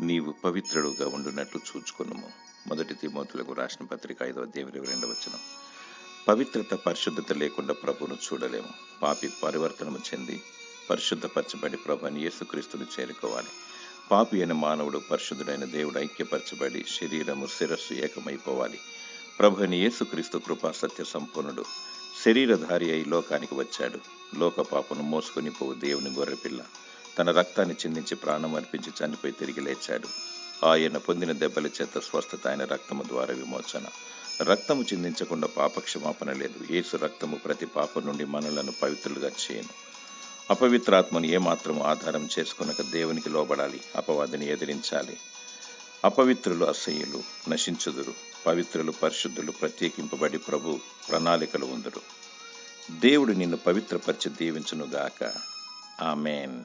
నీవు పవిత్రుడుగా ఉండునట్లు చూచుకొనుము. 1 తిమోతిలకు రాసిన పత్రిక 5వ అధ్యాయం 22వ వచనం. పవిత్రత, పరిశుద్ధత లేకుండా ప్రభువును చూడలేము. పాపి పరివర్తనము చెంది పరిశుద్ధపరచబడి ప్రభుని యేసుక్రీస్తును చేరుకోవాలి. పాపి అయిన మానవుడు పరిశుద్ధుడైన దేవుడు ఐక్యపరచబడి శరీరము శిరస్సు ఏకమైపోవాలి. ప్రభుని యేసుక్రీస్తు కృపా సత్య సంపూర్ణుడు శరీరధారి అయి లోకానికి వచ్చాడు. లోక పాపను మోసుకొని పోవు దేవుని గొర్రెపిల్ల తన రక్తాన్ని చిందించి ప్రాణం అర్పించి చనిపోయి తిరిగి లేచాడు. ఆయన పొందిన దెబ్బల చేత స్వస్థత, ఆయన రక్తము ద్వారా విమోచన. రక్తము చిందించకుండా పాపక్షమాపణ లేదు. యేసు రక్తము ప్రతి పాపం నుండి మనలను పవిత్రులుగా చేయను. అపవిత్రాత్మను ఏమాత్రము ఆధారం చేసుకునక దేవునికి లోబడాలి, అపవాదిని ఎదిరించాలి. అపవిత్రులు అసహ్యులు నశించుదురు, పవిత్రులు పరిశుద్ధులు ప్రత్యేకింపబడి ప్రభు ప్రణాళికలు ఉందురు. దేవుడు నిన్ను పవిత్రపరిచి దీవించునుగాక. ఆమేన్.